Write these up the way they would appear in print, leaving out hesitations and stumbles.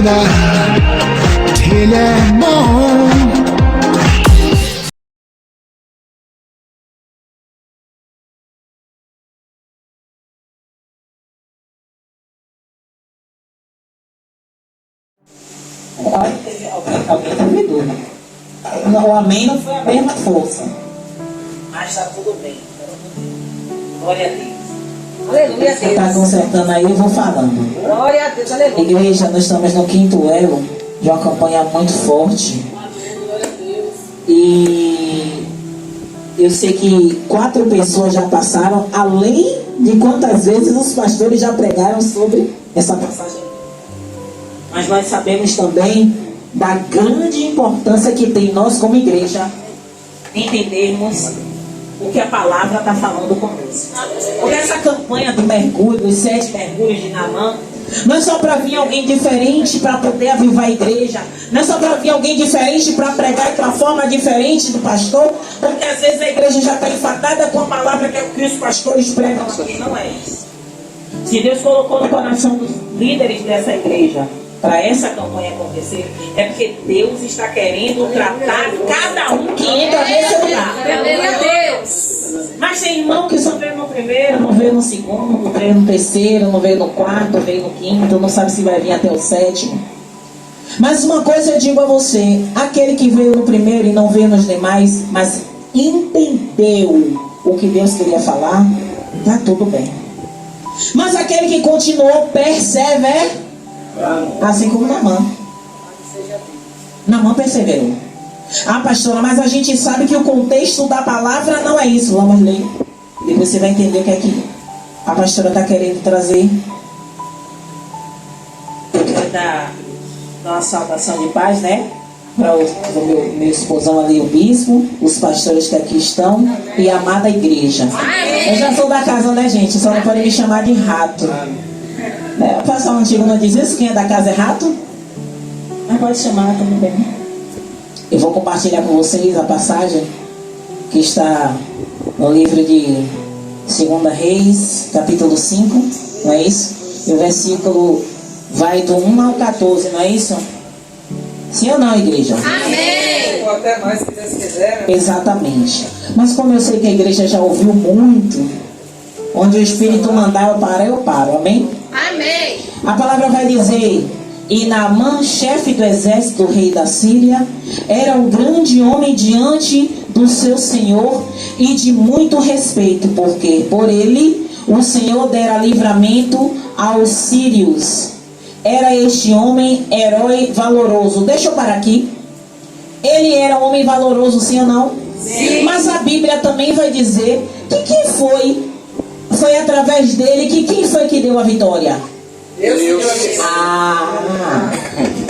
vida, Ele é bom. Alguém duvidou, né? O amém não foi a mesma força. Mas está tudo bem. Glória a Deus. Aleluia a Você está Deus. consertando aí, eu vou falando. Glória a Deus, aleluia. Igreja, nós estamos no 5º elo de uma campanha muito forte. E eu sei que 4 pessoas já passaram, além de quantas vezes os pastores já pregaram sobre essa passagem. Mas nós sabemos também da grande importância que tem nós como igreja entendermos o que a palavra está falando conosco. Porque essa campanha do mergulho, os 7 mergulhos de Naamã, não é só para vir alguém diferente para poder avivar a igreja, não é só para vir alguém diferente para pregar de uma forma diferente do pastor, porque às vezes a igreja já está enfadada com a palavra que os pastores pregam, e não é isso. Se Deus colocou no coração dos líderes dessa igreja para essa campanha acontecer, é porque Deus está querendo tratar cada um que entra nesse lugar. Aleluia a Deus. Mas tem irmão que só veio no primeiro, não veio no segundo, não veio no terceiro, não veio no quarto, veio no quinto, não sabe se vai vir até o 7º. Mas uma coisa eu digo a você, aquele que veio no primeiro e não veio nos demais, mas entendeu o que Deus queria falar, tá tudo bem. Mas aquele que continuou, persevera, assim como Naamã. Naamã perseverou. Ah, pastora, mas a gente sabe que o contexto da palavra não é isso. Vamos ler. Depois você vai entender o que é que a pastora está querendo trazer. Eu quero dar uma saudação de paz, né? Para o meu esposão ali, o bispo, os pastores que aqui estão e a amada igreja. Eu já sou da casa, né, gente? Só não podem me chamar de rato. O pastor antigo não diz isso? Quem é da casa é rato? Mas pode chamar também bem. Eu vou compartilhar com vocês a passagem que está no livro de 2 Reis, capítulo 5, não é isso? E o versículo vai do 1 ao 14, não é isso? Sim ou não, igreja? Amém. Ou até mais, se Deus quiser. Exatamente. Mas como eu sei que a igreja já ouviu muito, onde o Espírito mandar eu paro, amém? Amém. A palavra vai dizer: e Naamã, chefe do exército do rei da Síria, era um grande homem diante do seu senhor e de muito respeito, porque por ele o Senhor dera livramento aos sírios. Era este homem herói valoroso. Deixa eu parar aqui. Ele era um homem valoroso, sim ou não? Sim. Mas a Bíblia também vai dizer que quem foi através dele, que quem foi que deu a vitória? Deus.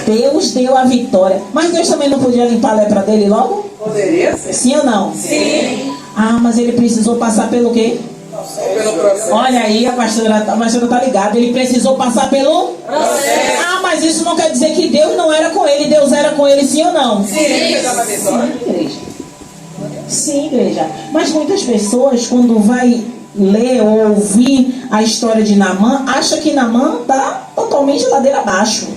Deus deu a vitória. Mas Deus também não podia limpar a lepra dele logo? Poderia ser. Sim ou não? Sim. Mas ele precisou passar pelo quê? Pelo processo. Olha aí, a pastora tá ligada. Ele precisou passar pelo Processo. mas isso não quer dizer que Deus não era com ele. Deus era com ele, sim ou não? Sim, ele dava vitória. Sim, igreja. Sim, igreja. Mas muitas pessoas, quando vai ler ou ouvir a história de Naamã, acha que Naamã está totalmente ladeira abaixo.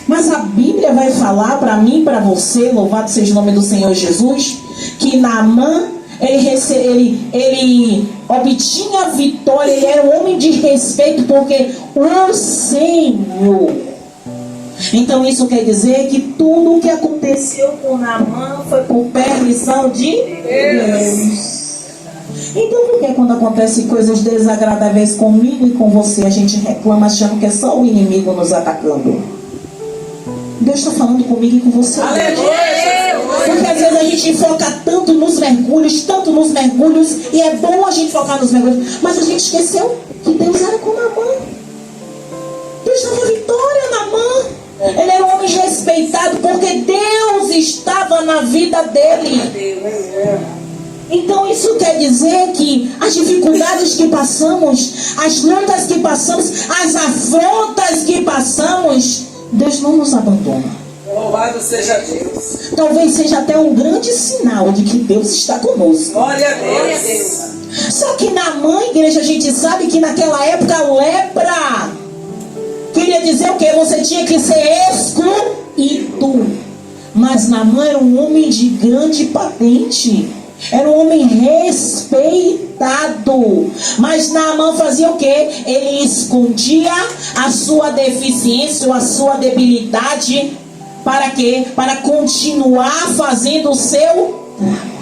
Mas a Bíblia vai falar para mim e para você, louvado seja o nome do Senhor Jesus, que Naamã, ele obtinha vitória, ele era um homem de respeito, porque o Senhor. Então isso quer dizer que tudo o que aconteceu com Naamã foi por permissão de Deus. Então por que quando acontecem coisas desagradáveis comigo e com você, a gente reclama achando que é só o inimigo nos atacando? Deus está falando comigo e com você. Porque às vezes a gente foca tanto nos mergulhos, e é bom a gente focar nos mergulhos, mas a gente esqueceu que Deus era com Naamã. Deus dava vitória a Naamã. Ele era um homem respeitado porque Deus estava na vida dele. Então isso quer dizer que as dificuldades que passamos, as lutas que passamos, as afrontas que passamos, Deus não nos abandona. Louvado seja Deus. Talvez seja até um grande sinal de que Deus está conosco. Glória a Deus. Só que Naamã, igreja, a gente sabe que naquela época a lepra Queria dizer o quê? Você tinha que ser excluído. Mas Naamã era um homem de grande patente. Era um homem respeitado. Mas Naamã fazia o quê? Ele escondia a sua deficiência, a sua debilidade. Para quê? Para continuar fazendo o seu trabalho.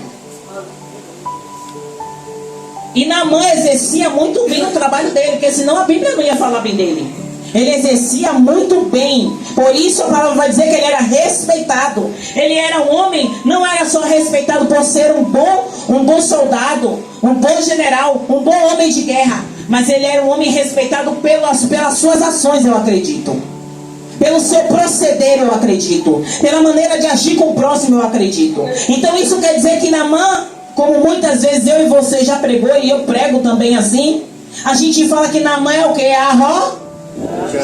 E Naamã exercia muito bem o trabalho dele, porque senão a Bíblia não ia falar bem dele. Ele exercia muito bem. Por isso a palavra vai dizer que ele era respeitado. Ele era um homem, não era só respeitado por ser um bom soldado, um bom general, um bom homem de guerra. Mas ele era um homem respeitado pelas suas ações, eu acredito. Pelo seu proceder, eu acredito. Pela maneira de agir com o próximo, eu acredito. Então isso quer dizer que Naamã, como muitas vezes eu e você já pregou, e eu prego também assim, a gente fala que Naamã é o que? Arrogante.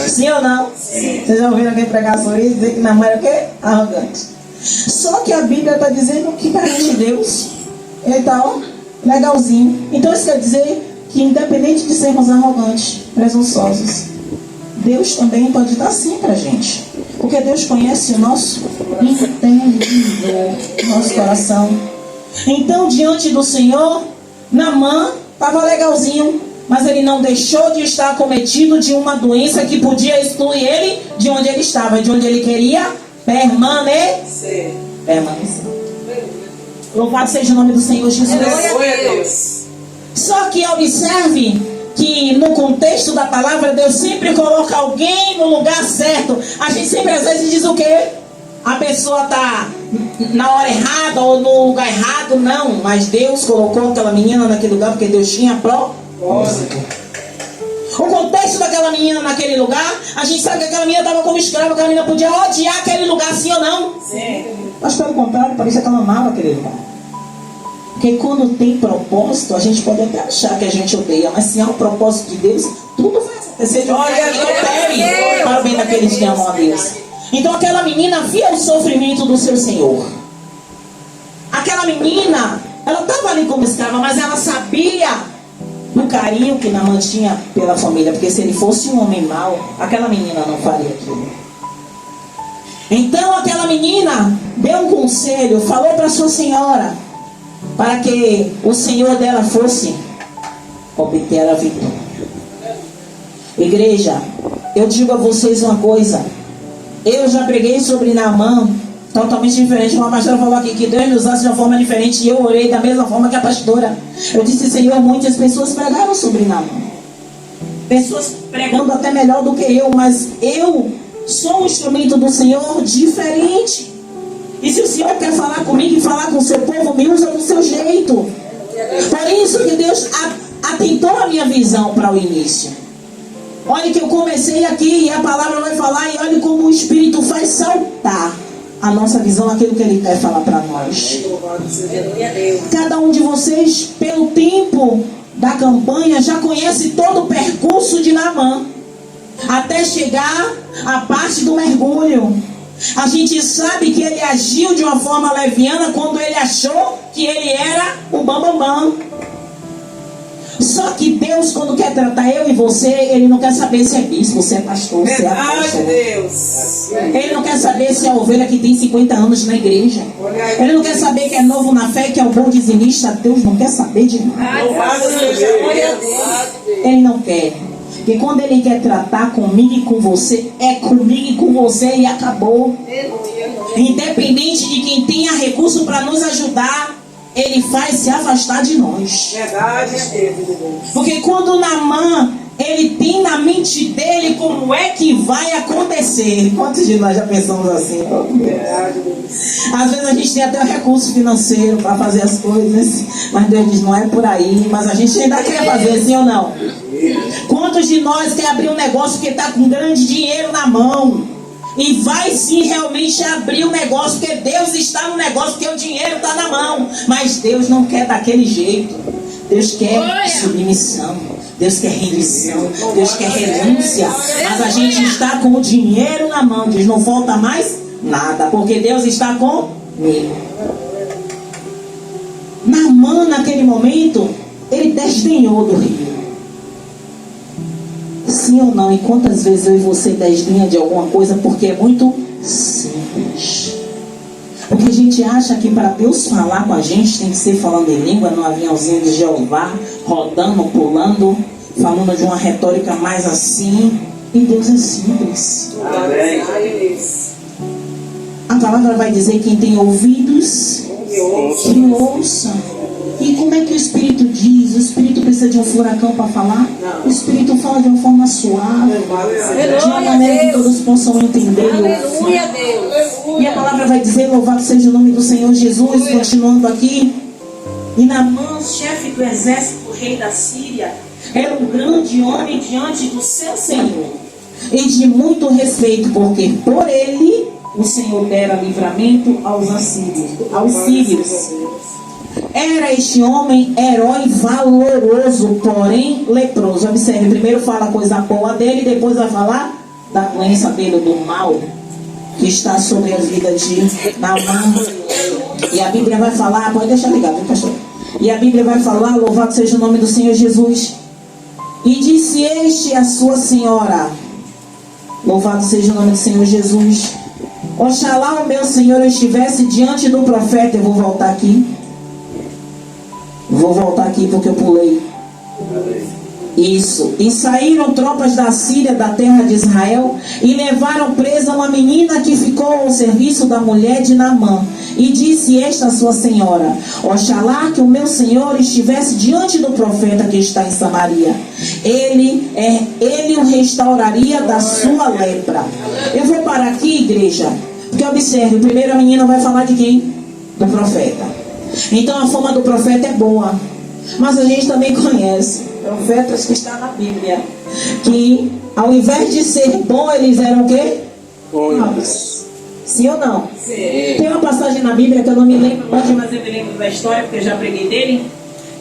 Sim ou não? Sim. Vocês já ouviram alguém pregar sobre isso? Dizer que Naamã é o que? Arrogante. Só que a Bíblia está dizendo que perante Deus, ele está legalzinho. Então isso quer dizer que independente de sermos arrogantes, presunçosos, Deus também pode dar sim pra gente. Porque Deus conhece o nosso interior, nosso coração. Então, diante do Senhor, Naamã estava legalzinho, mas ele não deixou de estar acometido de uma doença que podia excluir ele de onde ele estava, de onde ele queria permanecer. Louvado seja o nome do Senhor Jesus. Glória a Deus. Só que observe que no contexto da palavra, Deus sempre coloca alguém no lugar certo. A gente sempre às vezes diz o quê? A pessoa está na hora errada ou no lugar errado. Não, mas Deus colocou aquela menina naquele lugar porque Deus tinha propósito. O contexto daquela menina naquele lugar, a gente sabe que aquela menina estava como escrava, aquela menina podia odiar aquele lugar, sim ou não? Sim. Mas pelo contrário, parecia que ela amava aquele lugar. Porque quando tem propósito, a gente pode até achar que a gente odeia, mas se há um propósito de Deus, tudo vai acontecer de uma forma que coopere para o bem daqueles que amam a Deus. Então aquela menina via o sofrimento do seu Senhor. Aquela menina, ela estava ali como escrava, mas ela sabia o carinho que Naamã tinha pela família. Porque se ele fosse um homem mau, aquela menina não faria aquilo. Então aquela menina deu um conselho, falou para sua senhora, para que o Senhor dela fosse obter a vitória. Igreja, eu digo a vocês uma coisa. Eu já preguei sobre Naamã totalmente diferente. Uma pastora falou aqui que Deus me usasse de uma forma diferente, e eu orei da mesma forma que a pastora. Eu disse, Senhor, muitas pessoas pregaram sobre Naamã. Pessoas pregando até melhor do que eu, mas eu sou um instrumento do Senhor diferente. E se o Senhor quer falar comigo e falar com o seu povo, me usa do seu jeito. Por isso que Deus atentou a minha visão para o início. Olha que eu comecei aqui e a palavra vai falar, e olha como o Espírito faz saltar a nossa visão, aquilo que Ele quer falar para nós. Cada um de vocês, pelo tempo da campanha, já conhece todo o percurso de Naamã, até chegar à parte do mergulho. A gente sabe que ele agiu de uma forma leviana quando ele achou que ele era o bambambam. Só que Deus, quando quer tratar eu e você, Ele não quer saber se é bispo, se é pastor, se é apóstolo. Deus. Ele não quer saber se é a ovelha que tem 50 anos na igreja. Ele não quer saber que é novo na fé, que é o bom dizimista. Deus não quer saber de nada. Louvado seja Deus. Ele não quer. Porque quando Ele quer tratar comigo e com você, é comigo e com você e acabou. Independente de quem tenha recurso para nos ajudar, Ele faz se afastar de nós. Verdade, Deus. Porque quando Naamã, ele tem na mente dele como é que vai acontecer. Quantos de nós já pensamos assim? Às vezes a gente tem até o recurso financeiro para fazer as coisas, mas Deus diz, não é por aí. Mas a gente ainda quer fazer, sim ou não? Quantos de nós quer abrir um negócio que está com grande dinheiro na mão? E vai sim realmente abrir o negócio, porque Deus está no negócio, porque o dinheiro está na mão. Mas Deus não quer daquele jeito. Deus quer submissão, Deus quer rendição, Deus quer renúncia. Mas a gente está com o dinheiro na mão, diz, não falta mais nada, porque Deus está comigo. Naamã, naquele momento, ele desdenhou do rio. Sim ou não? E quantas vezes eu e você desdenha de alguma coisa porque é muito simples? Porque a gente acha que para Deus falar com a gente tem que ser falando em língua, no aviãozinho de Jeová, rodando, pulando, falando de uma retórica mais assim. E Deus é simples. Amém. A palavra vai dizer: quem tem ouvidos, que ouça. E como é que o Espírito diz? O Espírito precisa de um furacão para falar? O Espírito fala de uma forma suave, de uma maneira que todos possam entender. Aleluia, Deus. E a palavra vai dizer: louvado seja o nome do Senhor Jesus. Continuando aqui. E Naamã, chefe do exército, rei da Síria, era um grande homem diante do seu Senhor, e de muito respeito, porque por ele o Senhor dera livramento aos sírios. Era este homem herói valoroso, porém leproso. Observe, primeiro fala a coisa boa dele, depois vai falar da doença dele, do mal que está sobre a vida de Naamã. E a Bíblia vai falar, pode deixar ligado, viu, pastor? E a Bíblia vai falar: louvado seja o nome do Senhor Jesus. E disse este a sua senhora, louvado seja o nome do Senhor Jesus: oxalá o meu Senhor estivesse diante do profeta. Eu vou voltar aqui. Vou voltar aqui porque eu pulei. Isso. E saíram tropas da Síria, da terra de Israel, e levaram presa uma menina que ficou ao serviço da mulher de Naamã. E disse esta a sua senhora: oxalá que o meu senhor estivesse diante do profeta que está em Samaria. Ele o restauraria da sua lepra. Eu vou parar aqui, igreja, porque observe, primeiro a menina vai falar de quem? Do profeta. Então a fama do profeta é boa, mas a gente também conhece profetas que está na Bíblia, que ao invés de ser bom, eles eram o quê? Bons. Sim ou não? Sim. Tem uma passagem na Bíblia que eu não me lembro hoje, mas eu me lembro da história, porque eu já preguei dele,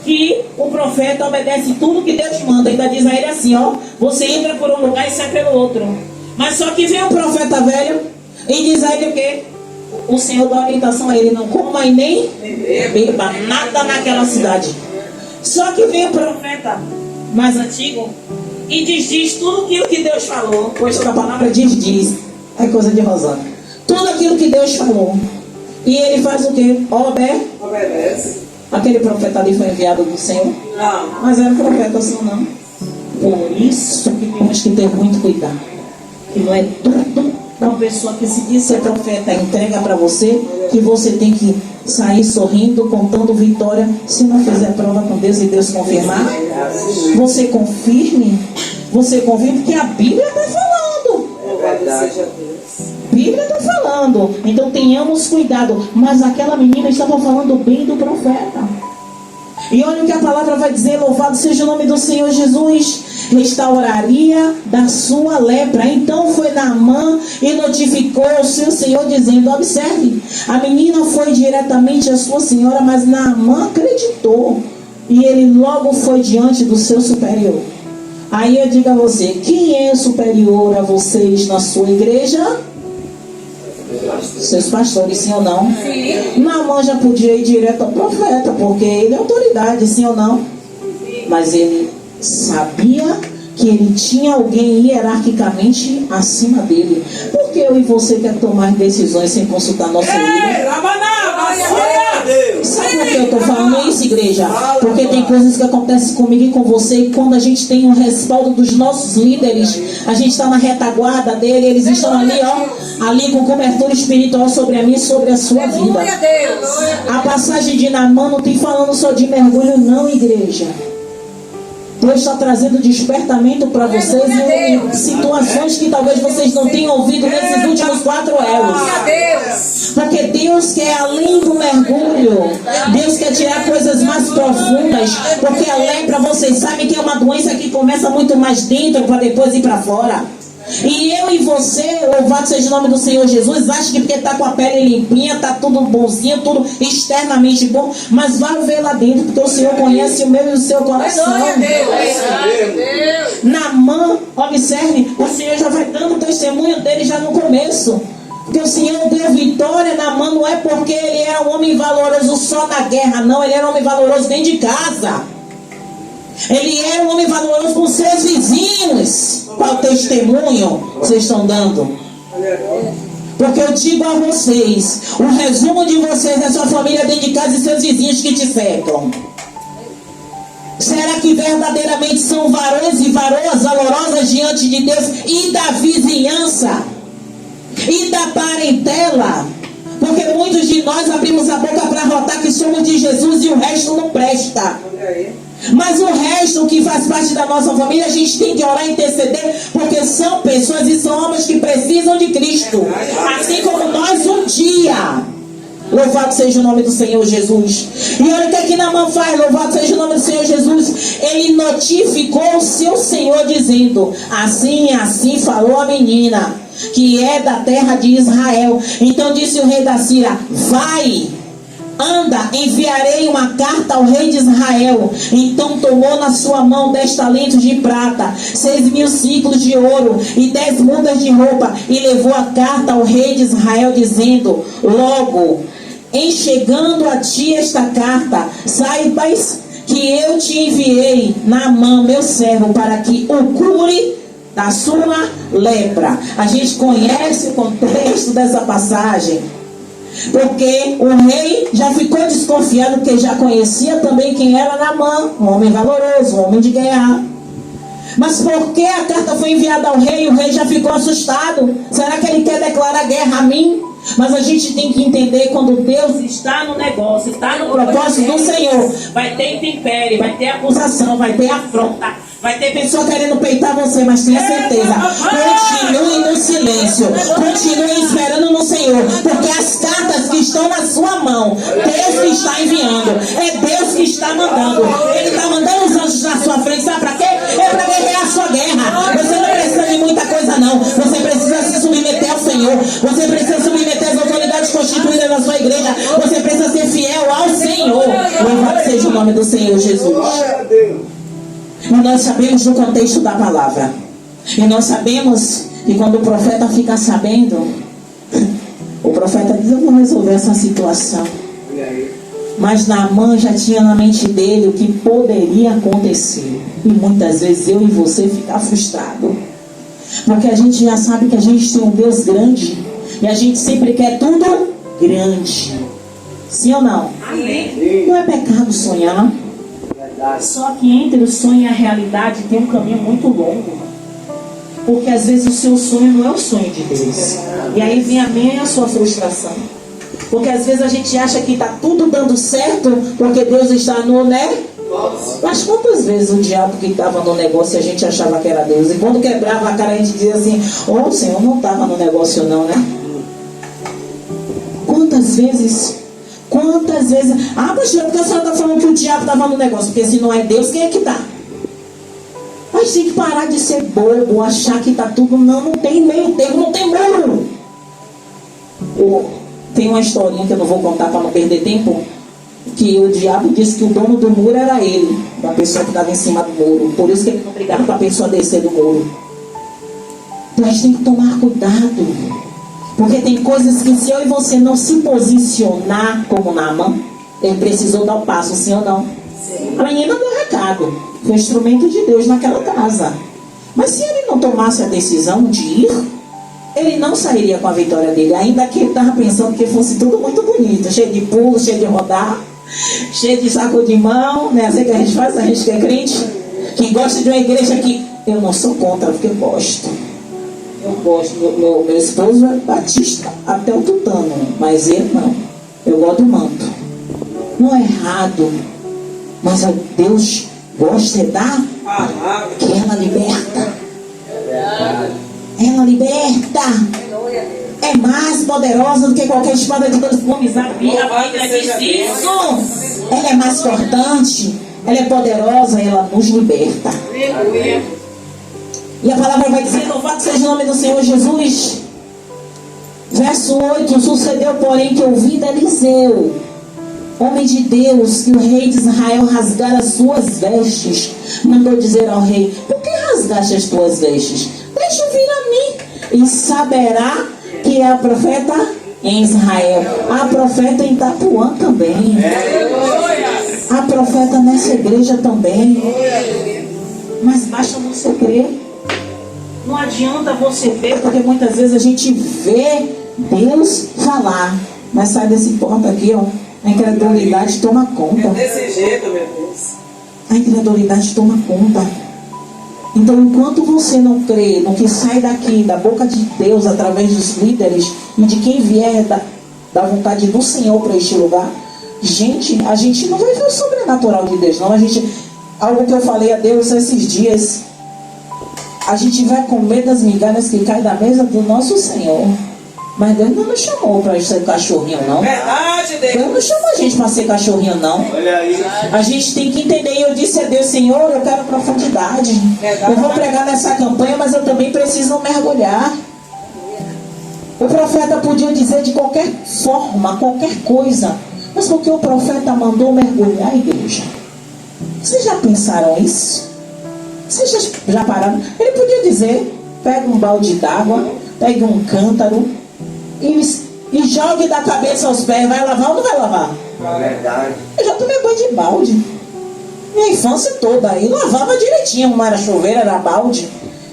que o profeta obedece tudo que Deus manda. Ainda diz a ele assim, ó: você entra por um lugar e sai pelo outro. Mas só que vem o profeta velho e diz a ele o quê? O Senhor dá orientação a ele: não coma e nem beba nada naquela cidade. Só que vem o profeta mais antigo e diz tudo aquilo que Deus falou. Pois a palavra diz, é coisa de Rosana. Tudo aquilo que Deus falou. E ele faz o quê? Obedece. Aquele profeta ali foi enviado do Senhor? Não. Mas era profeta assim não. Por isso que temos que ter muito cuidado. Que não é tudo uma pessoa que se diz ser profeta entrega para você, que você tem que sair sorrindo, contando vitória. Se não fizer prova com Deus e Deus confirmar, você confirme, porque a Bíblia está falando. É verdade. A Bíblia está falando. Então tenhamos cuidado. Mas aquela menina estava falando bem do profeta. E olha o que a palavra vai dizer: louvado seja o nome do Senhor Jesus, restauraria da sua lepra. Então foi Naamã e notificou ao seu senhor, dizendo: observe, a menina foi diretamente à sua senhora, mas Naamã acreditou, e ele logo foi diante do seu superior. Aí eu digo a você: quem é superior a vocês na sua igreja? Seus pastores, sim ou não? Sim. Naamã já podia ir direto ao profeta, porque ele é autoridade, sim ou não? Sim. Mas ele sabia que ele tinha alguém hierarquicamente acima dele. Por que eu e você quer tomar decisões sem consultar nosso líder? Sabe por que eu estou falando isso, igreja? Porque tem coisas que acontecem comigo e com você, e quando a gente tem um respaldo dos nossos líderes, a gente está na retaguarda dele, eles estão ali, ó, ali com cobertura espiritual sobre a minha e sobre a sua vida. A passagem de Naamã não tem falando só de mergulho não, igreja. Deus está trazendo despertamento para vocês em situações que talvez vocês não tenham ouvido nesses últimos 4 anos. Porque Deus quer além do mergulho. Deus quer tirar coisas mais profundas. Porque a lepra, vocês sabem que é uma doença que começa muito mais dentro para depois ir para fora. E eu e você, louvado seja o nome do Senhor Jesus, acha que porque está com a pele limpinha, está tudo bonzinho, tudo externamente bom, mas vai ver lá dentro, porque o Senhor conhece o meu e o seu coração. Naamã, observe, o Senhor já vai dando o testemunho dele já no começo. Porque o Senhor deu vitória. Naamã não é porque ele era um homem valoroso só na guerra, não, ele era um homem valoroso dentro de casa. Ele era um homem valoroso com seus vizinhos. testemunho vocês estão dando? Porque eu digo a vocês, o resumo de vocês é sua família dentro de casa e seus vizinhos que te cercam. Será que verdadeiramente são varões e varoas valorosas diante de Deus e da vizinhança? E da parentela? Porque muitos de nós abrimos a boca para rotar que somos de Jesus e o resto não presta. Mas o resto que faz parte da nossa família, a gente tem que orar e interceder, porque são pessoas e são homens que precisam de Cristo, assim como nós um dia. Louvado seja o nome do Senhor Jesus. E olha o que aqui Naamã faz. Louvado seja o nome do Senhor Jesus. Ele notificou o seu Senhor dizendo: assim, assim falou a menina, que é da terra de Israel. Então disse o rei da Síria: vai, anda, enviarei uma carta ao rei de Israel. Então tomou na sua mão 10 talentos de prata, 6.000 ciclos de ouro e 10 mudas de roupa, e levou a carta ao rei de Israel, dizendo: logo, em chegando a ti esta carta, saibas que eu te enviei Naamã, meu servo, para que o cure da sua lepra. A gente conhece o contexto dessa passagem, porque o rei já ficou desconfiado, porque já conhecia também quem era Naamã, um homem valoroso, um homem de guerra. Mas por que a carta foi enviada ao rei? O rei já ficou assustado. Será que ele quer declarar guerra a mim? Mas a gente tem que entender, quando Deus está no negócio, está no propósito do Senhor, vai ter intempérie, vai ter acusação, vai ter afronta, vai ter pessoa querendo peitar você, mas tenha certeza, continue no silêncio, continue esperando no Senhor, porque as cartas que estão na sua mão, Deus que está enviando, é Deus que está mandando. Ele está mandando os anjos na sua frente, sabe para quê? É para guerrear a sua guerra. Você não precisa de muita coisa não, você precisa se submeter ao Senhor, você precisa submeter às autoridades constituídas na sua igreja, você precisa ser fiel ao Senhor. Louvado seja o nome do Senhor Jesus. E nós sabemos do contexto da palavra. E nós sabemos que quando o profeta fica sabendo, o profeta diz: eu vou resolver essa situação. Mas Naamã já tinha na mente dele o que poderia acontecer. E muitas vezes eu e você ficar frustrado, porque a gente já sabe que a gente tem um Deus grande, e a gente sempre quer tudo grande. Sim ou não? Amém. Não é pecado sonhar. Só que entre o sonho e a realidade tem um caminho muito longo. Porque às vezes o seu sonho não é o sonho de Deus. E aí vem a sua frustração. Porque às vezes a gente acha que está tudo dando certo porque Deus está no, né? Mas quantas vezes o diabo que estava no negócio a gente achava que era Deus? E quando quebrava a cara a gente dizia assim: oh, o Senhor não estava no negócio não, né? Quantas vezes? Ah, pastor, porque a senhora está falando que o diabo estava no negócio? Porque se não é Deus, quem é que está? Mas tem que parar de ser bobo, achar que está tudo. Não tem meio termo, não tem muro. Tem uma historinha que eu não vou contar para não perder tempo, que o diabo disse que o dono do muro era ele, da pessoa que estava em cima do muro. Por isso que ele não brigava para a pessoa descer do muro. Então a gente tem que tomar cuidado, porque tem coisas que, se eu e você não se posicionar como Naamã, ele precisou dar o passo, sim ou não? Sim. A menina deu recado, foi instrumento de Deus naquela casa. Mas se ele não tomasse a decisão de ir, ele não sairia com a vitória dele, ainda que ele estava pensando que fosse tudo muito bonito, cheio de pulo, cheio de rodar, cheio de saco de mão, né? Assim que a gente faz, a gente que é crente, que gosta de uma igreja que eu não sou contra, porque eu gosto. Eu gosto, meu esposo é batista até o tutano, mas ele não. Eu gosto do manto. Não é errado, mas Deus gosta da que ela liberta. Ela liberta. É mais poderosa do que qualquer espada de dois gumes. A Bíblia diz isso. Ela é mais cortante. Ela é poderosa. Ela nos liberta. E a palavra vai dizer: louvado seja o nome do Senhor Jesus. Verso 8: sucedeu, porém, que ouvindo Eliseu, homem de Deus, que o rei de Israel rasgara as suas vestes, mandou dizer ao rei: por que rasgaste as tuas vestes? Deixa vir a mim, e saberá que é a profeta em Israel. A profeta em Itapuã também. A profeta nessa igreja também. Mas basta você crer. Não adianta adianta você ver, porque muitas vezes a gente vê Deus falar, mas sai desse ponto aqui, ó, a incredulidade toma conta. É desse jeito, meu Deus. A incredulidade toma conta. Então, enquanto você não crê no que sai daqui, da boca de Deus, através dos líderes e de quem vier da vontade do Senhor para este lugar, gente, a gente não vai ver o sobrenatural de Deus, não. Algo que eu falei a Deus esses dias, a gente vai comer das migalhas que caem da mesa do nosso Senhor. Mas Deus não nos chamou para ser cachorrinho, não. Verdade, Deus. Deus não chamou a gente para ser cachorrinho, não. Olha aí. A gente tem que entender. E eu disse a Deus, Senhor, eu quero profundidade. Eu vou pregar nessa campanha, mas eu também preciso mergulhar. O profeta podia dizer de qualquer forma, qualquer coisa. Mas porque o profeta mandou mergulhar a igreja. Vocês já pensaram isso? Vocês já pararam? Ele podia dizer, pega um balde d'água, pega um cântaro e jogue da cabeça aos pés. Vai lavar ou não vai lavar? Verdade. Eu já tomei banho de balde. Minha infância toda aí, lavava direitinho, não era chuveiro, era balde.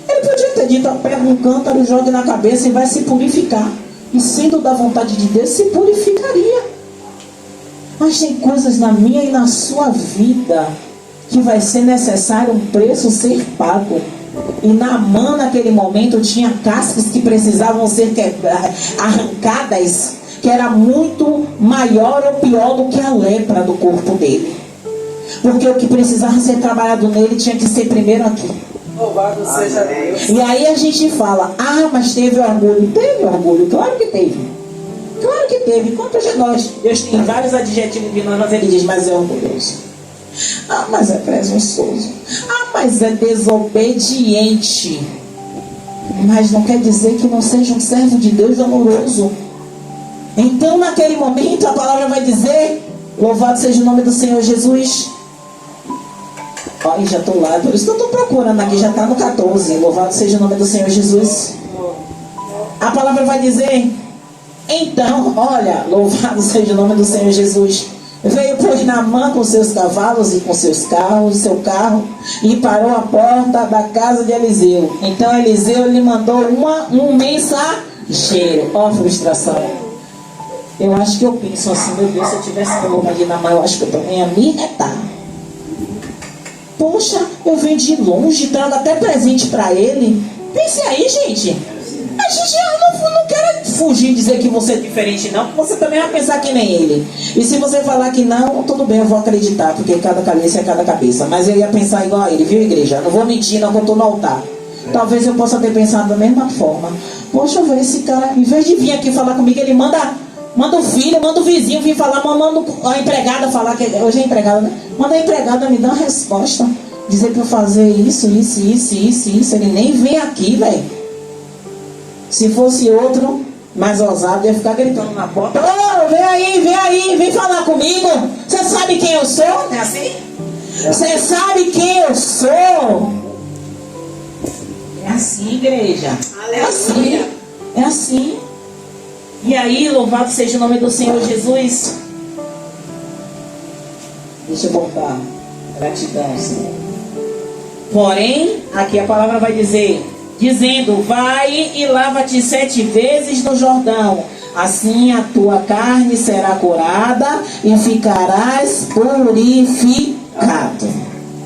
Ele podia ter dito, pega um cântaro, jogue na cabeça e vai se purificar. E sendo da vontade de Deus, se purificaria. Mas tem coisas na minha e na sua vida que vai ser necessário um preço ser pago. E Naamã naquele momento tinha cascas que precisavam ser arrancadas, que era muito maior ou pior do que a lepra do corpo dele. Porque o que precisava ser trabalhado nele tinha que ser primeiro aqui. Louvado seja Deus. E aí a gente fala, mas teve orgulho. Teve orgulho, claro que teve. Claro que teve. Quantos de nós? Deus tem vários adjetivos de nós, mas ele diz, mas é orgulhoso. Mas é presunçoso. Mas é desobediente. Mas não quer dizer que não seja um servo de Deus amoroso. Então naquele momento a palavra vai dizer, louvado seja o nome do Senhor Jesus. Já estou lá, por isso que eu estou procurando aqui, já está no 14. Louvado seja o nome do Senhor Jesus. A palavra vai dizer, então, olha, louvado seja o nome do Senhor Jesus. Veio, pois, Naamã com seus cavalos e com seus carros, seu carro, e parou à porta da casa de Eliseu. Então Eliseu lhe mandou um mensageiro. Ó, frustração. Eu acho que eu penso assim, meu Deus, se eu tivesse no lugar de Naamã, eu acho que eu também ia me retar. Poxa, eu venho de longe, trago até presente para ele. Pense aí, gente. A gente não quer fugir e dizer que você é diferente, não, porque você também vai pensar que nem ele. E se você falar que não, tudo bem, eu vou acreditar, porque cada cabeça é cada cabeça. Mas eu ia pensar igual a ele, viu, igreja? Não vou mentir, não, que eu estou no altar. Talvez eu possa ter pensado da mesma forma. Poxa, eu vejo esse cara, em vez de vir aqui falar comigo, ele manda o filho, manda o vizinho vir falar, manda a empregada falar, que hoje é empregada, né? Manda a empregada me dar uma resposta. Dizer para eu fazer isso. Ele nem vem aqui, velho. Se fosse outro mais ousado, ia ficar gritando na porta. Vem aí, vem falar comigo. Você sabe quem eu sou? Não é assim? Você sabe quem eu sou? É assim, igreja. É assim. E aí, louvado seja o nome do Senhor Jesus. Deixa eu voltar. Gratidão, Senhor. Porém, aqui a palavra vai dizer, dizendo, vai e lava-te 7 vezes no Jordão, assim a tua carne será curada e ficarás purificado.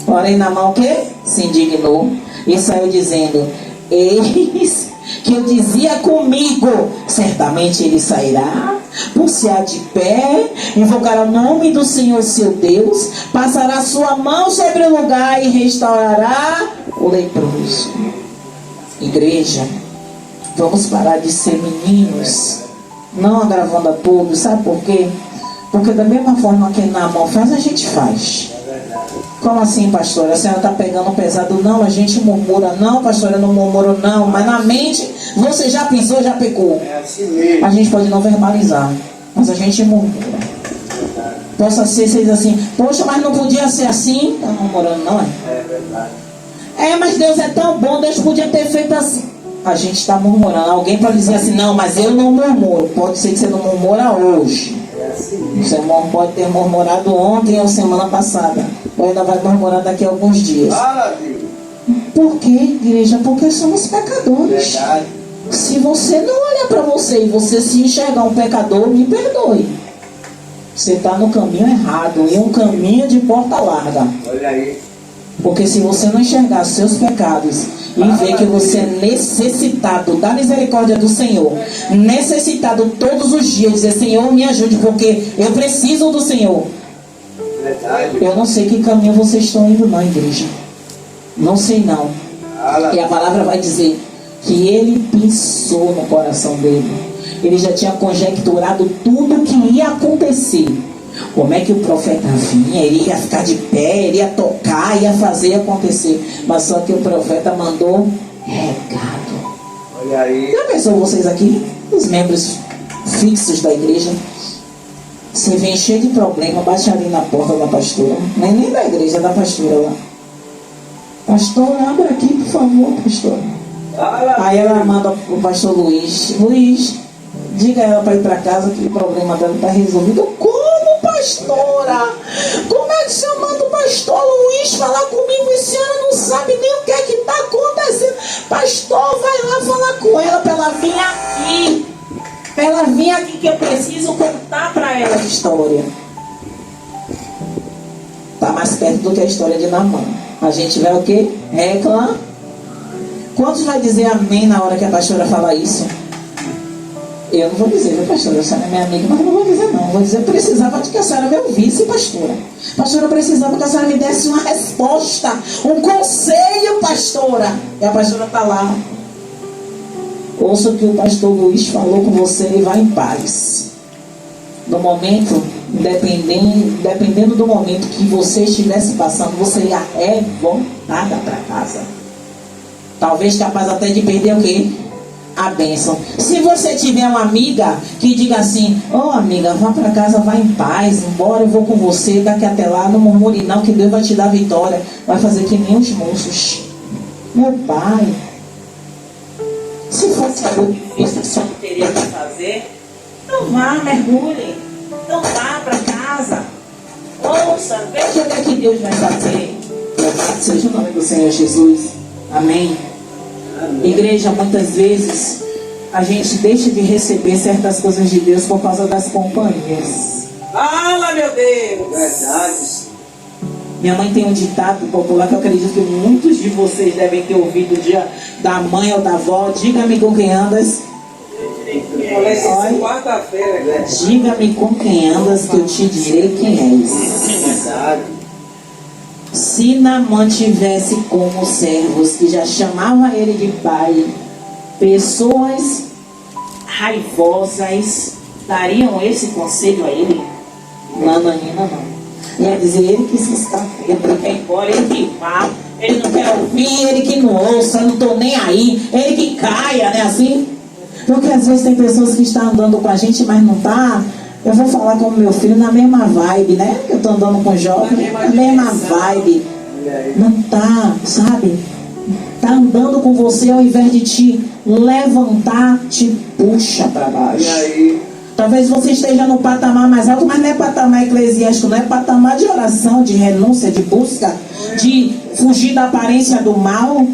Porém, Naamã o quê? Se indignou e saiu dizendo, eis que eu dizia comigo, certamente ele sairá, pulsear de pé, invocará o nome do Senhor seu Deus, passará sua mão sobre o lugar e restaurará o leproso. Igreja, vamos parar de ser meninos, não agravando a todos. Sabe por quê? Porque da mesma forma que Naamã faz, a gente faz. Como assim, pastora? A senhora está pegando pesado? Não, a gente murmura. Não, pastora, eu não murmuro não. Mas na mente, você já pensou, já pecou. É assim mesmo. A gente pode não verbalizar, mas a gente murmura. Possa ser, vocês assim, poxa, mas não podia ser assim. Está murmurando, não é? É verdade. Mas Deus é tão bom, Deus podia ter feito assim. A gente está murmurando. Alguém pode dizer assim, não, mas eu não murmuro. Pode ser que você não murmura hoje. É assim mesmo. Você pode ter murmurado ontem ou semana passada. Ou ainda vai murmurar daqui a alguns dias. Fala, Deus. Por quê, igreja? Porque somos pecadores. Verdade. Se você não olhar para você e você se enxergar um pecador, me perdoe. Você está no caminho errado, em um caminho de porta larga. Olha aí. Porque se você não enxergar seus pecados e ver que você é necessitado da misericórdia do Senhor, necessitado todos os dias, dizer, Senhor, me ajude, porque eu preciso do Senhor. Verdade. Eu não sei que caminho vocês estão indo não, igreja. Não sei não. E a palavra vai dizer que ele pensou no coração dele. Ele já tinha conjecturado tudo o que ia acontecer. Como é que o profeta vinha, ele ia ficar de pé, ele ia tocar, ia fazer acontecer. Mas só que o profeta mandou recado. Olha aí. Já pensou vocês aqui, os membros fixos da igreja? Você vem cheio de problema, bate ali na porta da pastora. Não é nem da igreja, é da pastora lá. Pastor, abre aqui, por favor, pastor. Aí ela manda o pastor Luiz. Luiz, diga a ela para ir para casa que o problema dela está resolvido. Como, pastora? Como é que você manda o pastor Luiz falar comigo? Esse ano não sabe nem o que é que está acontecendo. Pastor, vai lá falar com ela para ela vir aqui. Para ela vir aqui que eu preciso contar para ela a história. Está mais perto do que a história de Naamã. A gente vai o quê? Reclamar. Quantos vai dizer amém na hora que a pastora falar isso? Eu não vou dizer, viu, pastora? A senhora é minha amiga, mas não vou dizer não. Vou dizer, precisava de que a senhora me ouvisse, pastora. Pastora, precisava que a senhora me desse uma resposta, um conselho, pastora. E a pastora está lá. Ouça o que o pastor Luiz falou com você e vá em paz. No momento, dependendo do momento que você estivesse passando, você ia revoltada para casa. Talvez capaz até de perder o quê? A bênção. Se você tiver uma amiga que diga assim, amiga, vá para casa, vá em paz, embora eu vou com você, daqui até lá, não murmure não, que Deus vai te dar vitória. Vai fazer que nem os moços. Meu pai, se fosse algo difícil que só não teria que fazer, então vá, mergulhe. Então vá para casa. Ouça, veja o que é que Deus vai fazer. Louvado seja o nome do Senhor Jesus. Amém. Igreja, muitas vezes a gente deixa de receber certas coisas de Deus por causa das companhias. Fala, meu Deus. Verdade. Minha mãe tem um ditado popular que eu acredito que muitos de vocês devem ter ouvido dia da mãe ou da avó. Diga-me com quem andas. Quarta-feira, né? Diga-me com quem andas que eu te direi quem és. Verdade. Se Naamã tivesse como servos que já chamavam ele de pai, pessoas raivosas dariam esse conselho a ele? Nananina não. Ia dizer ele que se está feio, ele quer ir embora, ele que vá, ele não quer ouvir, ele que não ouça, eu não estou nem aí, ele que caia, né assim? Porque às vezes tem pessoas que estão andando com a gente, mas não está. Eu vou falar com o meu filho na mesma vibe, né? Eu estou andando com jovem, na mesma vibe. Não tá, sabe? Tá andando com você, ao invés de te levantar, te puxa para baixo. E aí? Talvez você esteja no patamar mais alto, mas não é patamar eclesiástico, não é patamar de oração, de renúncia, de busca, de fugir da aparência do mal.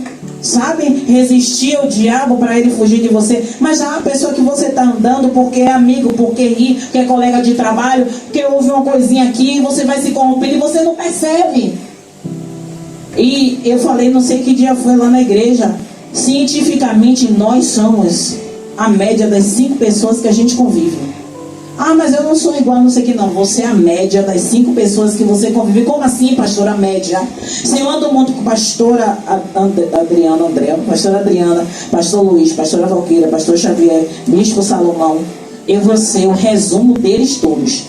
Sabe? Resistir ao diabo para ele fugir de você. Mas já a pessoa que você está andando porque é amigo, porque ri, porque é colega de trabalho, porque ouve uma coisinha aqui, você vai se corrompendo e você não percebe. E eu falei, não sei que dia foi lá na igreja. Cientificamente, nós somos a média das 5 pessoas que a gente convive. Ah, mas eu não sou igual, não sei o que não. Você é a média das 5 pessoas que você convive. Como assim, pastora, média? Se eu ando muito com pastora pastora Adriana, pastor Luiz, pastora Valqueira, pastor Xavier, bispo Salomão, eu vou ser o resumo deles todos.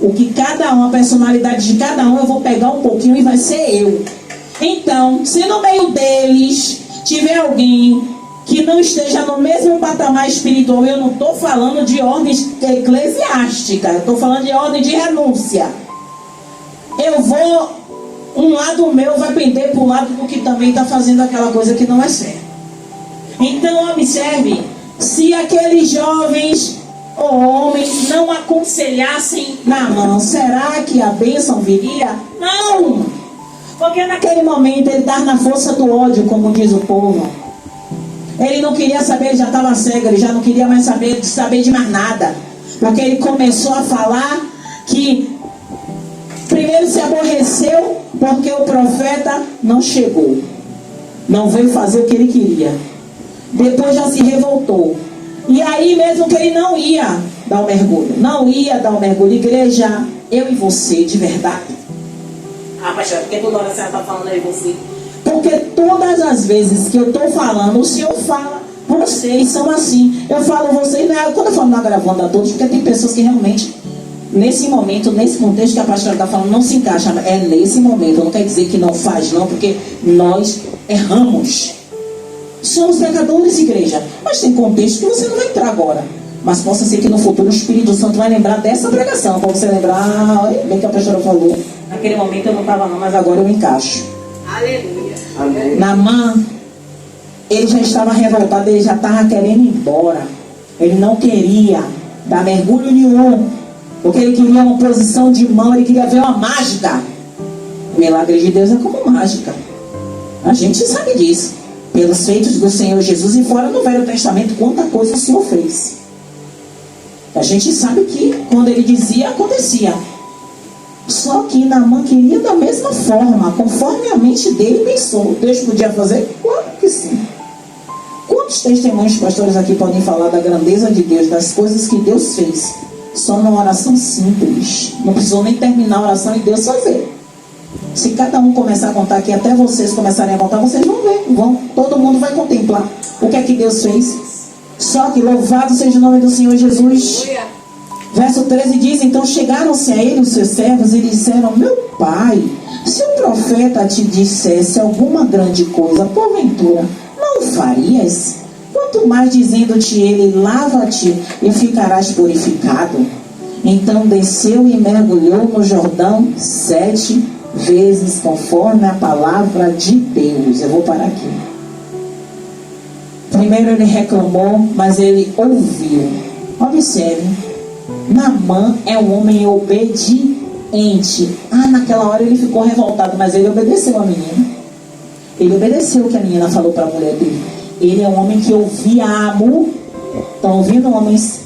O que cada um, a personalidade de cada um, eu vou pegar um pouquinho e vai ser eu. Então, se no meio deles tiver alguém que não esteja no mesmo patamar espiritual, eu não estou falando de ordem eclesiástica, eu estou falando de ordem de renúncia. Eu vou, um lado meu vai pender para o lado do que também está fazendo aquela coisa que não é certa. Então observe, se aqueles jovens ou homens não aconselhassem Naamã, será que a bênção viria? Não! Porque naquele momento ele estava na força do ódio, como diz o povo. Ele não queria saber, ele já estava cego, ele já não queria mais saber de mais nada. Porque ele começou a falar que primeiro se aborreceu porque o profeta não chegou. Não veio fazer o que ele queria. Depois já se revoltou. E aí mesmo que ele não ia dar o mergulho. Não ia dar o mergulho. Igreja, eu e você, de verdade. Ah, pastor, porque toda hora você está falando aí você? Porque todas as vezes que eu estou falando, o Senhor fala, vocês são assim. Eu falo vocês, né? Quando eu falo na gravando a todos, porque tem pessoas que realmente, nesse momento, nesse contexto que a pastora está falando, não se encaixa. É nesse momento, não quer dizer que não faz, não, porque nós erramos. Somos pecadores, igreja. Mas tem contexto que você não vai entrar agora. Mas possa ser que no futuro o Espírito Santo vai lembrar dessa pregação. Para você lembrar, bem que a pastora falou. Naquele momento eu não estava não, mas agora eu encaixo. Aleluia. Amém. Naamã, ele já estava revoltado, ele já estava querendo ir embora. Ele não queria dar mergulho nenhum. Porque ele queria uma posição de mão, ele queria ver uma mágica. O milagre de Deus é como mágica. A gente sabe disso. Pelos feitos do Senhor Jesus e fora no Velho Testamento, quanta coisa o Senhor fez. A gente sabe que quando ele dizia, acontecia. Só que Naamã queria da mesma forma, conforme a mente dele pensou. Deus podia fazer? Claro que sim. Quantos testemunhos pastores aqui podem falar da grandeza de Deus, das coisas que Deus fez? Só numa oração simples. Não precisou nem terminar a oração e Deus fazer. Se cada um começar a contar aqui, até vocês começarem a contar, vocês vão ver, todo mundo vai contemplar o que é que Deus fez. Só que louvado seja o nome do Senhor Jesus. Verso 13 diz: então chegaram-se a ele os seus servos e disseram: meu pai, se o profeta te dissesse alguma grande coisa, porventura, não o farias? Quanto mais dizendo-te ele: lava-te e ficarás purificado. Então desceu e mergulhou no Jordão 7 vezes, conforme a palavra de Deus. Eu vou parar aqui. Primeiro ele reclamou, mas ele ouviu. Observe, Naamã é um homem obediente. Naquela hora ele ficou revoltado, mas ele obedeceu a menina. Ele obedeceu o que a menina falou para a mulher dele. Ele é um homem que ouvia a mulher. Estão ouvindo, homens?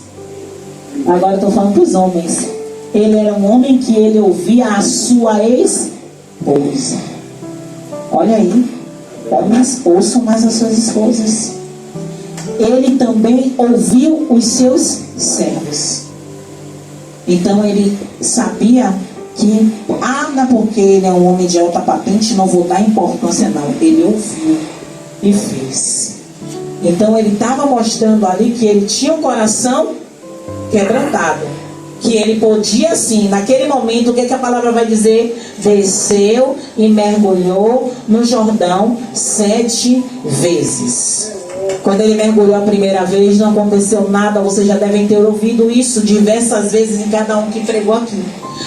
Agora eu estou falando para os homens. Ele era um homem que ele ouvia a sua esposa. Olha aí. Homens, ouçam mais as suas esposas. Ele também ouviu os seus servos. Então ele sabia que, não é porque ele é um homem de alta patente, não vou dar importância não. Ele ouviu e fez. Então ele estava mostrando ali que ele tinha um coração quebrantado. Que ele podia sim, naquele momento, o que a palavra vai dizer? Desceu e mergulhou no Jordão 7 vezes. Quando ele mergulhou a primeira vez, não aconteceu nada. Vocês já devem ter ouvido isso diversas vezes em cada um que pregou aqui.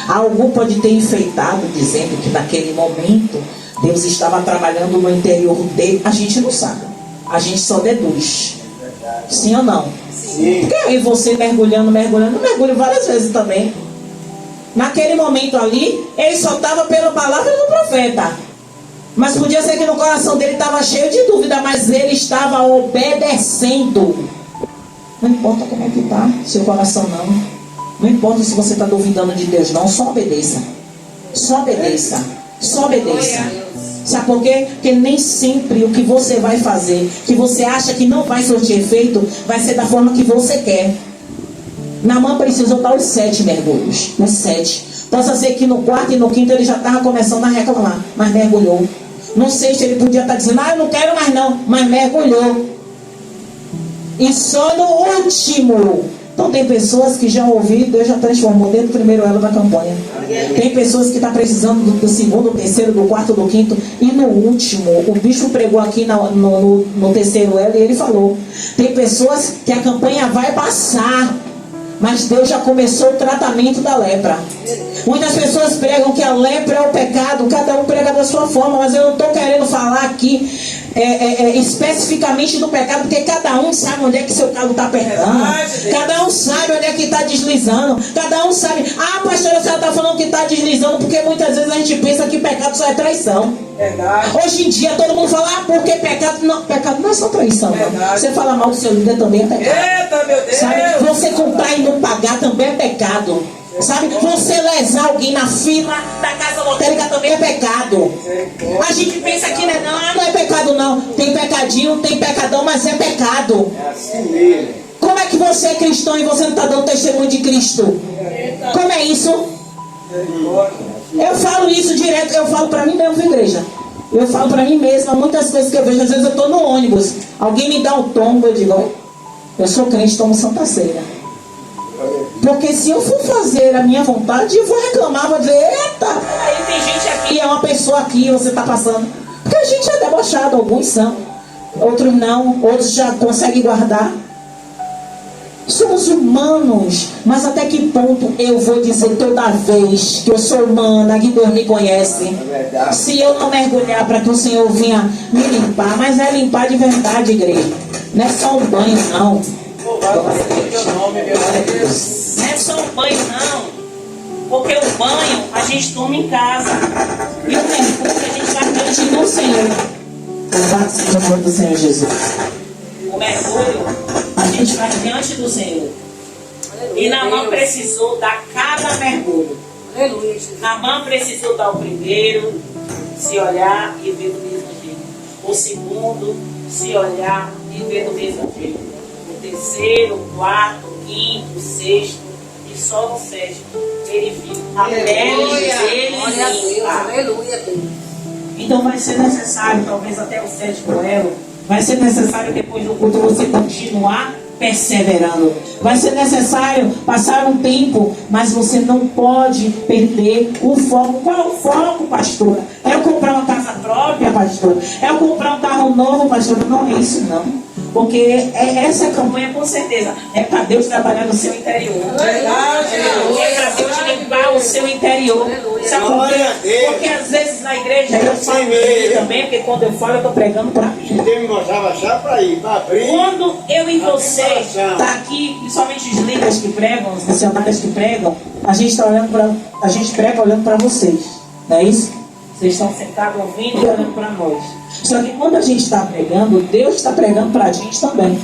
Algum pode ter enfeitado, dizendo que naquele momento Deus estava trabalhando no interior dele. A gente não sabe. A gente só deduz. Sim ou não? Sim. Porque aí você mergulhando, mergulho várias vezes também. Naquele momento ali, ele só estava pela palavra do profeta. Mas podia ser que no coração dele estava cheio de dúvida, mas ele estava obedecendo. Não importa como é que está seu coração não. Não importa se você está duvidando de Deus não, só obedeça. Só obedeça. Só obedeça. Sabe por quê? Porque nem sempre o que você vai fazer, que você acha que não vai surtir efeito, vai ser da forma que você quer. Naamã precisou dar os 7 mergulhos. Os 7. Possa ser que no 4º e no 5º ele já estava começando a reclamar, mas mergulhou. No 6º ele podia estar dizendo: eu não quero mais não, mas mergulhou. E só no último. Então tem pessoas que já ouviram, Deus já transformou dentro do primeiro elo da campanha. Tem pessoas que estão precisando do 2º, do 3º, do 4º, do 5º. E no último, o bispo pregou aqui no 3º elo e ele falou: tem pessoas que a campanha vai passar, mas Deus já começou o tratamento da lepra. Muitas pessoas pregam que a lepra é o pecado, cada um prega da sua forma, mas eu não estou querendo falar aqui especificamente do pecado, porque cada um sabe onde é que seu carro está apertando, cada um sabe onde é que está deslizando, cada um sabe. Ah, pastora, você está falando que está deslizando, porque muitas vezes a gente pensa que pecado só é traição. Verdade. Hoje em dia todo mundo fala, ah, porque pecado não é só traição. Não. Você fala mal do seu líder também é pecado. Eita, meu Deus. Sabe? Você comprar e não pagar também é pecado. Sabe? Você lesar alguém na fila da casa lotérica também é pecado. A gente pensa que não é pecado não. Tem pecadinho, tem pecadão, mas é pecado. É assim mesmo. Como é que você é cristão e você não está dando testemunho de Cristo? Como é isso? Eu falo isso direto, eu falo para mim mesmo, igreja. Eu falo para mim mesma, muitas coisas que eu vejo, às vezes eu estou no ônibus, alguém me dá um tombo, eu digo, eu sou crente, tomo Santa Ceia. Porque se eu for fazer a minha vontade, eu vou reclamar, vou dizer, eita, aí tem gente aqui, é uma pessoa aqui, você está passando. Porque a gente é debochado, alguns são, outros não, outros já conseguem guardar. Somos humanos, mas até que ponto eu vou dizer toda vez que eu sou humana, que Deus me conhece, se eu não mergulhar para que o Senhor venha me limpar, mas é limpar de verdade, igreja, não é só um banho não. Não é só um banho não, porque o banho a gente toma em casa e o mergulho a gente vai diante do Senhor. Louvado seja o nome do Senhor Jesus. O mergulho a gente vai diante do Senhor. E Naamã precisou dar cada mergulho. Naamã precisou dar o primeiro, se olhar e ver do mesmo jeito. O segundo, se olhar e ver do mesmo jeito. O terceiro, o quarto, o quinto, o sexto e só no sétimo ele viu a pele dele limpa. Então vai ser necessário, talvez até o sétimo elo, vai ser necessário depois do culto você continuar perseverando. Vai ser necessário passar um tempo, mas você não pode perder o foco. Qual é o foco, pastora? É eu comprar uma casa própria, pastora? É eu comprar um carro novo, pastora? Não é isso não. Porque essa campanha com certeza é para Deus trabalhar no seu interior. É para Deus limpar o seu interior. Sabe por quê? Porque às vezes na igreja, eu falo também, porque quando eu falo eu estou pregando para mim. Deus me mostrava só para ir, para abrir. Quando eu e você tá aqui, principalmente os líderes que pregam, os missionários que pregam, a gente está olhando para, a gente prega olhando para vocês, não é isso? Vocês estão sentados ouvindo e olhando para nós. Só que quando a gente está pregando, Deus está pregando para a gente também.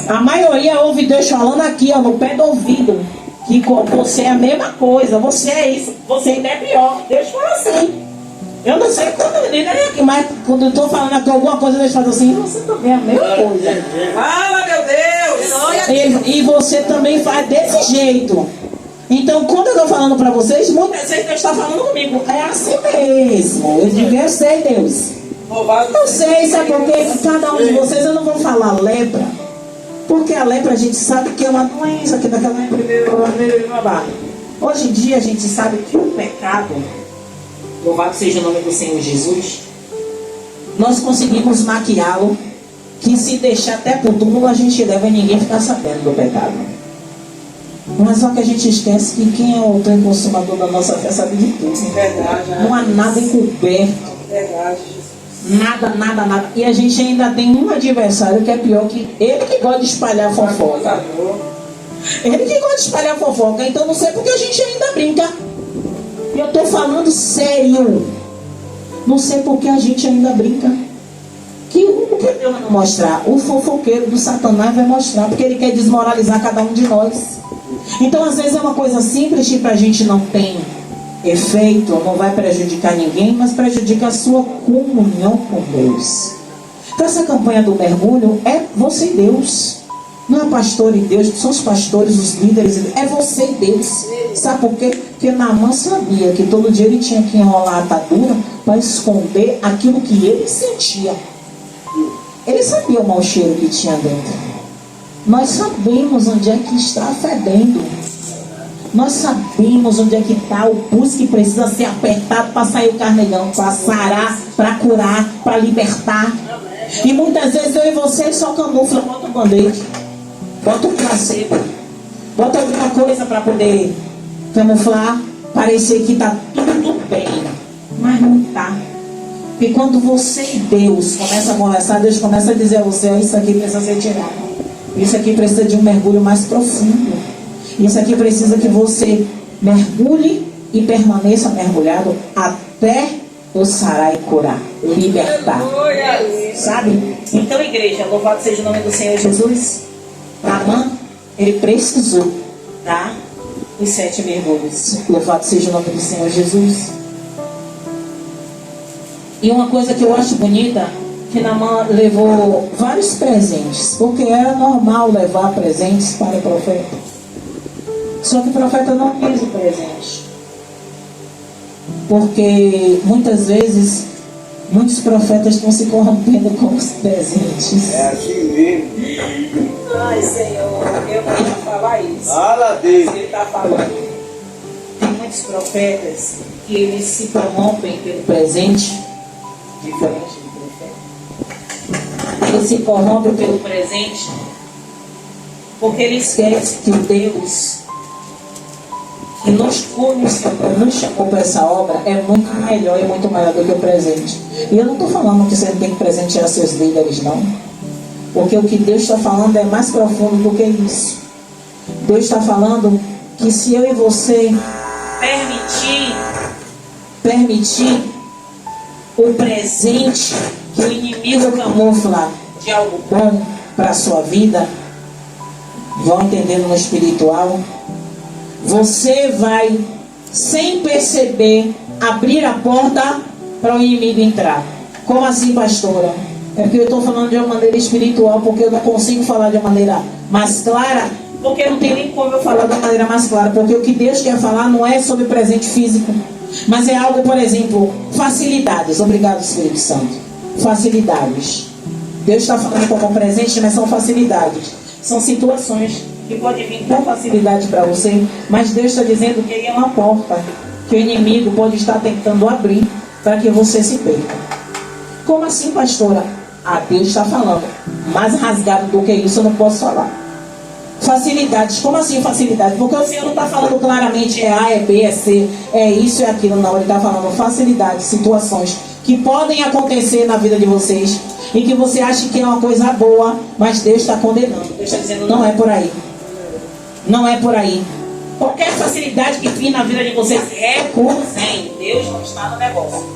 A maioria ouve Deus falando aqui, ó, no pé do ouvido, que você é a mesma coisa, você é isso, você ainda é pior. Deus fala assim. Eu não sei quando ele é aqui, mas quando eu estou falando aqui alguma coisa, Deus fala assim, você também é a mesma coisa. Fala, meu Deus! E você também faz desse jeito. Então, quando eu estou falando para vocês, muitas vezes Deus está falando comigo. É assim mesmo. Eu digo, eu sei, Deus. Eu sei, sabe por quê? Cada um de vocês, eu não vou falar lepra. Porque a lepra a gente sabe que é uma doença, que daquela hoje em dia a gente sabe que o pecado, louvado seja o nome do Senhor Jesus, nós conseguimos maquiá-lo, que se deixar até por túmulo a gente leva e ninguém ficar sabendo do pecado. Mas só que a gente esquece que quem é o autor e consumador da nossa fé sabe de tudo. Verdade. Não há nada encoberto. Verdade. Nada. E a gente ainda tem um adversário que é pior que ele, que gosta de espalhar fofoca. Ele que gosta de espalhar fofoca. Então não sei porque a gente ainda brinca. E eu estou falando sério. Não sei porque a gente ainda brinca. Que o que Deus vai mostrar? O fofoqueiro do Satanás vai mostrar, porque ele quer desmoralizar cada um de nós. Então às vezes é uma coisa simples que pra gente não tem efeito, não vai prejudicar ninguém, mas prejudica a sua comunhão com Deus. Então essa campanha do mergulho é você e Deus. Não é pastor e Deus, são os pastores, os líderes, é você e Deus. Sabe por quê? Porque Naamã sabia que todo dia ele tinha que enrolar a atadura para esconder aquilo que ele sentia. Ele sabia o mau cheiro que tinha dentro. Nós sabemos onde é que está fedendo. Nós sabemos onde é que está o pulso que precisa ser apertado para sair o carnegão, para sarar, para curar, para libertar. E muitas vezes eu e você só camufla, bota um band-aid, bota um placebo, bota alguma coisa para poder camuflar, parecer que está tudo bem, mas não está. Porque quando você e Deus começa a conversar, Deus começa a dizer a você: isso aqui precisa ser tirado. Isso aqui precisa de um mergulho mais profundo. Isso aqui precisa que você mergulhe e permaneça mergulhado até o sarar e curar, libertar. Sabe? Então, igreja, louvado seja o nome do Senhor Jesus. Naamã, ele precisou dar os 7 mergulhos. Louvado seja o nome do Senhor Jesus. E uma coisa que eu acho bonita, que Naamã levou vários presentes, porque era normal levar presentes para o profeta. Só que o profeta não quis o presente. Porque muitas vezes, muitos profetas estão se corrompendo com os presentes. É assim mesmo. Ai, Senhor, eu não ia falar isso. Fala dele. Ele está falando. Tem muitos profetas que eles se corrompem pelo presente, diferente do profeta. Eles se corrompem pelo presente porque eles esquecem que o Deus que nos chamou para essa obra é muito melhor e muito maior do que o presente. E eu não estou falando que você tem que presentear seus líderes, não. Porque o que Deus está falando é mais profundo do que isso. Deus está falando que se eu e você permitir o presente que o inimigo camufla de algo bom para a sua vida, vão entendendo no espiritual, você vai, sem perceber, abrir a porta para o inimigo entrar. Como assim, pastora? É porque eu estou falando de uma maneira espiritual, porque eu não consigo falar de uma maneira mais clara, porque não tem nem como eu falar de uma maneira mais clara, porque o que Deus quer falar não é sobre presente físico, mas é algo, por exemplo, facilidades. Obrigado, Espírito Santo. Facilidades. Deus está falando como presente, mas são facilidades. São situações que podem vir com facilidade para você, mas Deus está dizendo que é uma porta que o inimigo pode estar tentando abrir para que você se perca. Como assim, pastora? Deus está falando. Mais rasgado do que isso eu não posso falar. Facilidades. Como assim facilidade? Porque o Senhor não está falando claramente é A, é B, é C, é isso, é aquilo. Não, Ele está falando facilidades, situações que podem acontecer na vida de vocês e que você acha que é uma coisa boa, mas Deus está condenando. Deus está dizendo, não é por aí. Não é por aí. Qualquer facilidade que vir na vida de vocês, recusem. Deus não está no negócio.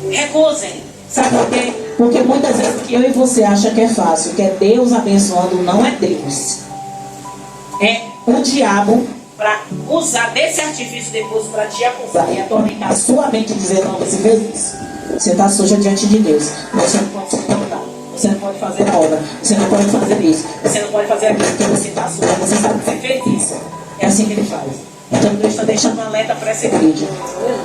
Recusem. Sabe por quê? Porque muitas vezes o que eu e você acha que é fácil, que é Deus abençoando, não é Deus. É o diabo para usar desse artifício depois para te acusar e atormentar a sua mente e dizer, não, você fez isso. Você está suja diante de Deus. Você não pode suportar. Você não pode fazer a obra. Você não pode fazer isso. Você não pode fazer aquilo porque você está suja. Você sabe que você fez isso. É assim que ele faz. Então Deus está deixando um alerta para essa igreja.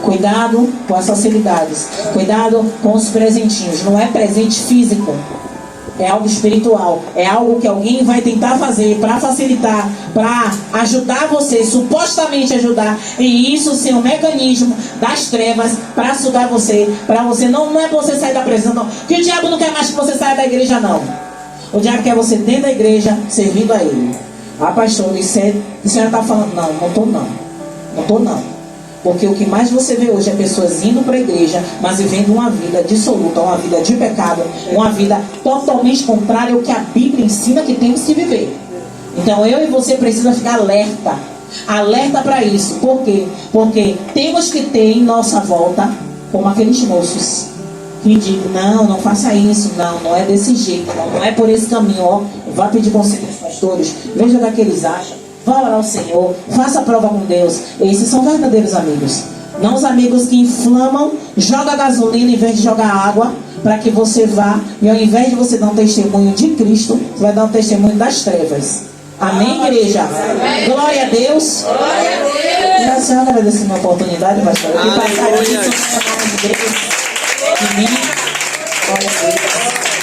Cuidado com as facilidades. Cuidado com os presentinhos. Não é presente físico. É algo espiritual. É algo que alguém vai tentar fazer para facilitar, para ajudar você, supostamente ajudar. E isso ser um mecanismo das trevas para sugar você. Para você não é para você sair da presença, não. Porque o diabo não quer mais que você saia da igreja, não. O diabo quer você dentro da igreja, servindo a ele. Pastor, isso já está falando. Não, não estou não. Não estou não. Porque o que mais você vê hoje é pessoas indo para a igreja, mas vivendo uma vida dissoluta, uma vida de pecado, uma vida totalmente contrária ao que a Bíblia ensina que temos que viver. Então eu e você precisamos ficar alerta. Alerta para isso. Por quê? Porque temos que ter em nossa volta, como aqueles moços que dizem, não faça isso, não é desse jeito, não é por esse caminho, ó. Vá pedir conselho aos pastores, veja o que eles acham. Vá orar ao Senhor, faça a prova com Deus. Esses são verdadeiros amigos. Não os amigos que inflamam, joga gasolina em vez de jogar água, para que você vá, e ao invés de você dar um testemunho de Cristo, você vai dar um testemunho das trevas. Amém, igreja? Amém. Glória a Deus. Glória a Deus. E a senhora agradece uma oportunidade, pastor. Que passar isso no nome de Deus. De mim. Glória a Deus.